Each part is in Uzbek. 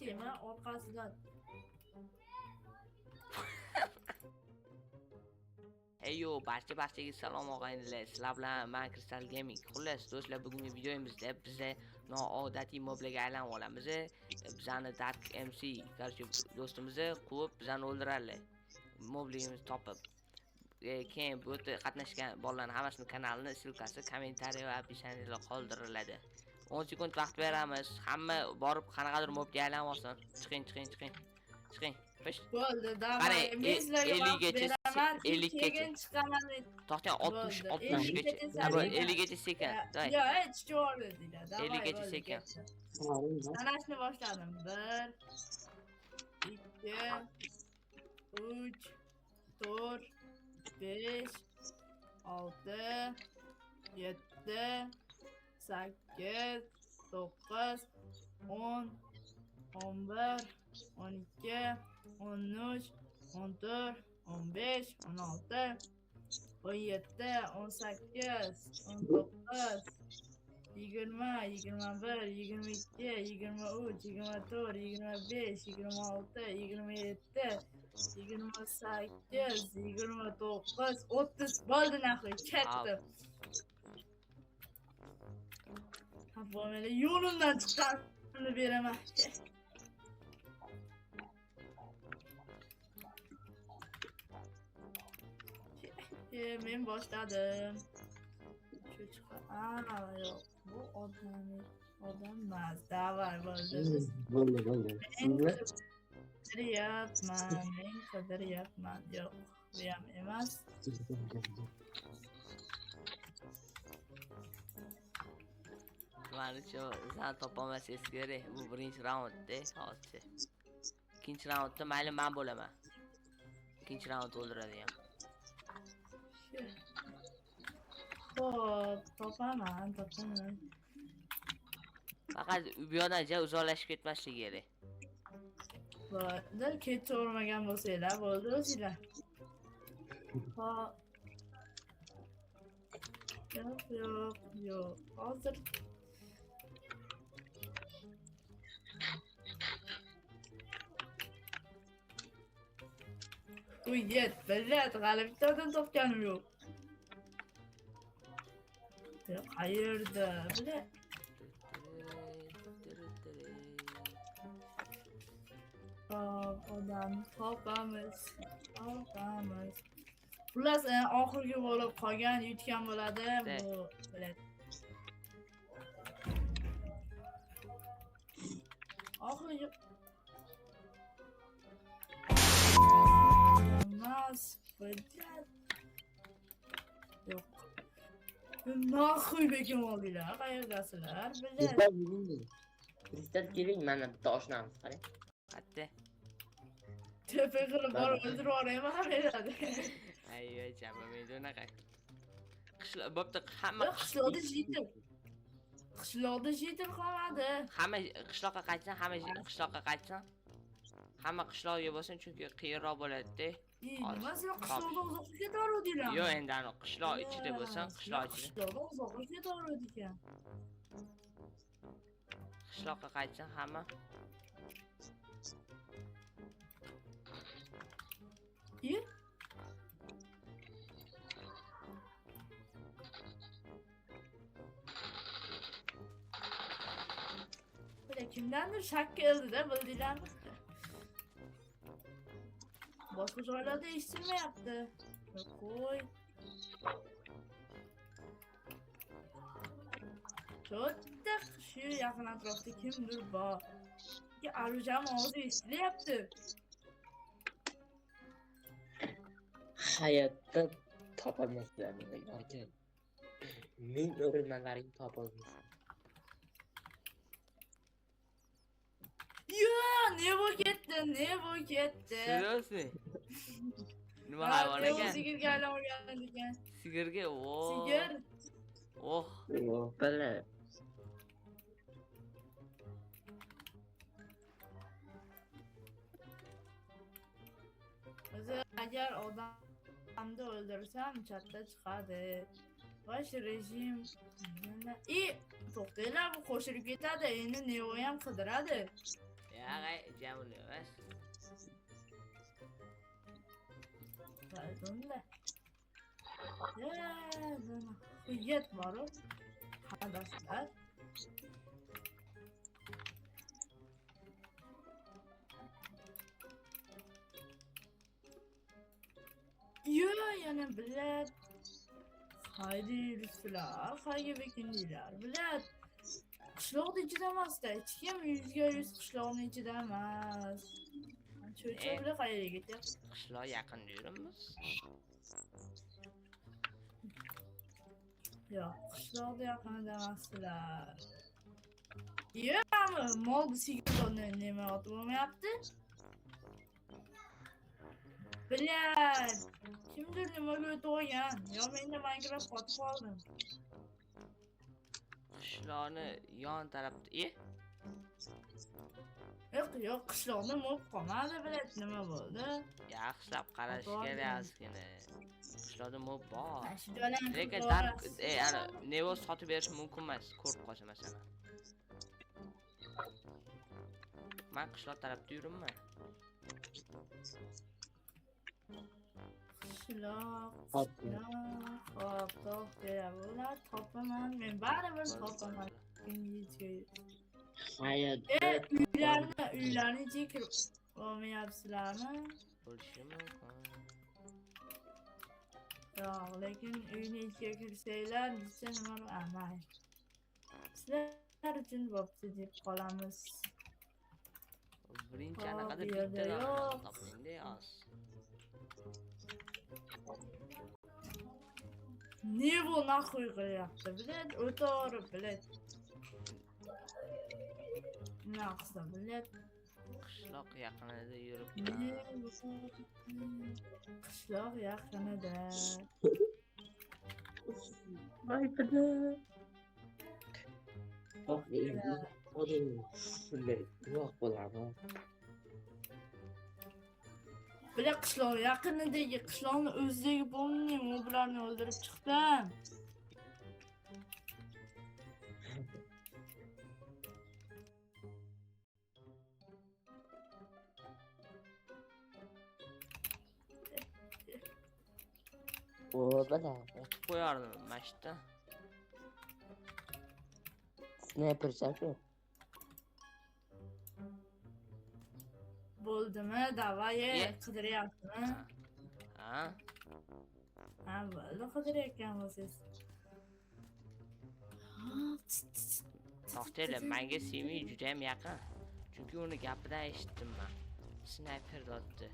yashayman orqasidan. Eyo, barchaga salom og'aynilar. Sizlar bilan men Crystal Gaming. Xullas, do'stlar, bugungi videomizda biz noodatiy moblarga aylanib olamiz. Bizani Dark MC, qarshi do'stimizni quvib, bizani o'ldiradilar. Mobligimizni topib. Keyin bu yerda qatnashgan bolalarning hammasining kanalini silkasi kommentariy va opishaniyaga qoldiriladi. 10 sekund vaqt beramiz. Hamma borib qanaqadir mobga aylanib olsin. Chiqing. Xo'sh. Bo'ldi, davay. Men sizlarga vaqt beraman. 50 gacha chiqaman. To'xtang, 60 gacha. Bu 50 gacha sekund. Yo, hech cho'g'ri deydi. 50 gacha sekund. Sanashni boshladim. 1 2 3 4 5 6 7 8 9 10 11 12 13 14 15 16 17 18 19 20 21 22 23 24 25 26 27 28 29 30 bo'ldi nahoy ketdi. Bu meni yo'limdan chiqqanini beraman. Men boshladim. Shu chiqar. Yo'q. Bu odam emas. Davay bo'ldi. Bo'ldi. Men qidiryapman. Yo'q, bu ham emas. Mana shu zan topolmasangiz kerak. Bu birinchi raundda, hozir. Ikkinchi raundda mayli men bo'laman. Ikkinchi raund o'ldiradigan. Xo'p, topaman. Faqat bu yerdan uzoqlashib ketmaslik kerak. Bo'ldi, ketavermagan bo'lsanglar, bo'ldi o'zinglar. Yo'q. Hozir Uyet, billat, g'alabitadan topganim yo'q. Qayerda, billat. Odam topamiz. Xullas, oxirgi bo'lib qolgan yutgan bo'ladi bu, billat. Oxirgi Mas, billat. Yo'q. Naxuy bekim oldinglar, qayerdasizlar, billat. Kristal keling, mana bitta oshnamiz, qarang. Qatta. Tepe qilib borib o'ldirib yuboraman beradi. Ayyo, jabameydi unaqa. Bo'pti, hamma qishloqda yetim qolmadi. Hamma qishloqqa qaytsin, Hamma qishloqqa bo'lsin, chunki qiyinroq bo'ladi-da. Nima sizlar qishloqdan uzoqqa ketaveruvdinglar? Yo'q, endi aniq qishloq ichida bo'lsin, qishloq ichida. Qishloqdan uzoqqa ketaveruvdi ekan. Qishloqqa qaytsin hamma. Kimdandir shak keldi-da, bildinglarmi? Boshqa joylarda eshitilmayapti. Qo'y. Cho'tta shu yaqin atrofda kimdir bor. Arujam ovozi eshitilyapti. Hayotda topolmaslar meni aka. Men o'rinlaring topolmaysan. Yo, ne bu ketdi? Seriously? Nima hayvon ekan? Sigirga aylangan ekan. Sigirga, Sigir. Bala. O'zi agar odamni o'ldirsam, chatda chiqadi. Bosh rejim. To'xtanglar, bu qo'shilib ketadi. Endi Neo ham qidiradi. Ya, Agay, jamul emas. Bunday. Hujjat bor-ku. Hadaslar. Yo, yana bilet. Haydi yuribsizlar, qayga bekindinglar? Bilet. Qishloqni ichida emas-da, hech kim 100% qishloqni ichida emas. Cho'cha bilan qayerga ketyapsiz? Qishloq yaqinda yuribmiz. Yo'q, qishloqda yaqinida emaslar. Yo, molni sigirini nima otib olmayapti? Bilat. Kimdir nimaga o'tib olgan? Yo, menda Minecraft qotib qoldim. Qishloqni yon tarafda. Yo'q, qishloqni mo'b qolmadi, bilat nima bo'ldi? Yaxshilab qarash kerak ozgina. Qishloqda mob bor. Lekin dark ana nevo sotib berish mumkin emas, ko'rib qolsa masalan. Men qishloq tarafda yuribman. Qishloq. Hop, bular topaman. Men baribir topaman. Hayır. Uylarni ichiga kirib olmayapsizlarmi? Bo'lishi mumkin. Yo'q, lekin uyni ichiga kirsanglar, bizcha nima amal. Sizlar uchun bo'pti deb qolamiz. Birinchi anaqada bittadan topingda yoz. Ne bu naxuy qilyapti? Bilet o'torib, bilet. Nima qilsa, bilet. Qishloq yaqinida yurib. Qishloq yaqinida. Vay be. Bak endi odam shunday yo'q bo'larmi? Bilet qishloq yaqinidagi qishloqni o'zidagi bo'lmaymi, u bularni o'ldirib chiqdim. O bana. Otib qo'yardim mashitda. Sniper chaki. Bo'ldimi? Davay, qidiryapsizmi? Ha? Ha, bo'ldi, qidirayotgan bo'lsangiz. To'xtanglar, menga Semi juda ham yaqin. Chunki uni gapidan eshitdim men. Sniper otdi.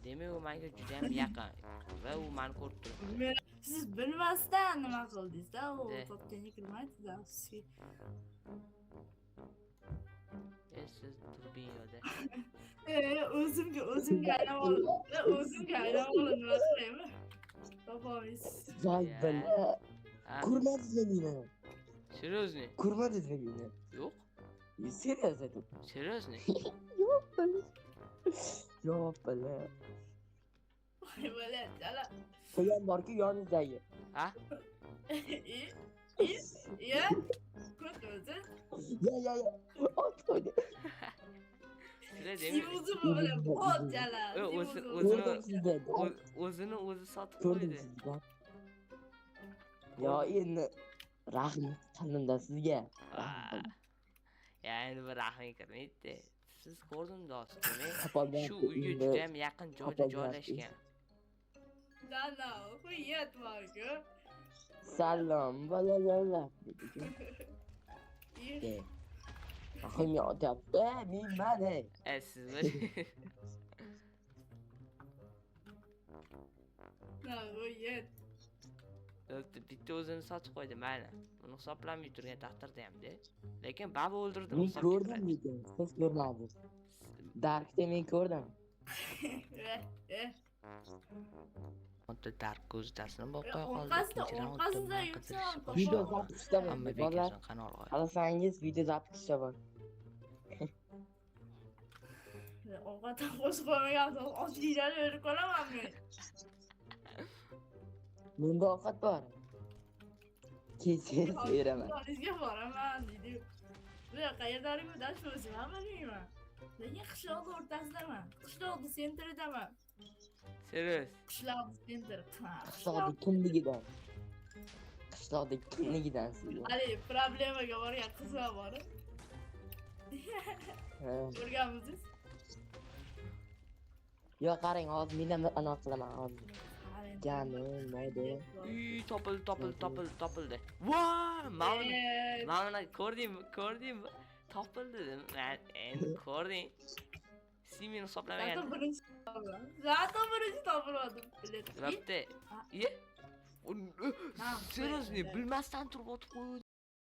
Demak, u menga juda ham yaqin va u meni ko'rib turibdi. Siz bilmasdan nima qildingiz-da? U to'pga kirmaydi-da. Siz turbinoda. O'zimga aylanib oldim. O'zimga aylanib oldim, nima qilaymi? Topamaysiz. Vay be. Kurmadingiz meni. Серьезно? Kurmadingiz meni. Yo'q. Serious aytdim. Серьезно? Yo'q bala. Yo'q bala. Voy bola, chala. Qo'yan borki yoningizdagi. Ha? Ya? Ko'rt o'zi. Ya. Ot qo'ydi. Sizlar Simuzi bo'la, bot chala. O'zini o'zi sotib Ko'rdim qo'ydi. sizga. Yo, endi rahim qildim-da sizga. Ya endi bir rahming kirmaydi. Siz ko'rdim dostum. Topolmay Shu uyga juda ham yaqin joyda joylashgan. Dana, hujjat bor-ku. Salom, bolalar. Rahim yotyapti, men mana. Siz bir Na, hujjat. bitta o'zini sotib qo'ydi mana. Uni hisoblamay turgan taqdirda ham-da. Lekin baba o'ldirdim. Men ko'rdim lekin, siz ko'rmadingiz. Darkda men ko'rdim. Ota dark ko'zdasini boqqa Orqasida yuksam. Video zapishda Hamma bor. bekasini kanal qo'y. Qalasangiz video zapishda bor. Ovqatdan qo'shib qo'ymagansiz, ochlikdan o'lib qolaman men. Menda ovqat bor. Kechib beraman. Sizga boraman, dedi. Bu qayerdaligini dashmasam, bilmayman. Lekin qishloqni o'rtasidaman. Qishloqni sentridaman. Serios. Qishloqni sentri. Qishloqni kimligidan. Qishloqni kimligidan sizga. Ali problemaga borgan qizlar bor. Ha. Ko'rganmisiz? Yo qarang, hozir men ham anaqa qilaman hozir. Janim, mayda. Topildi. Voy, mana ko'rdingmi? Topildi dedim. Men endi ko'rding. Simen hisoblamagan. Zato birinchi topilmadim. Labda. Ye? Seriously, bilmasdan turib o'tib qo'ydi.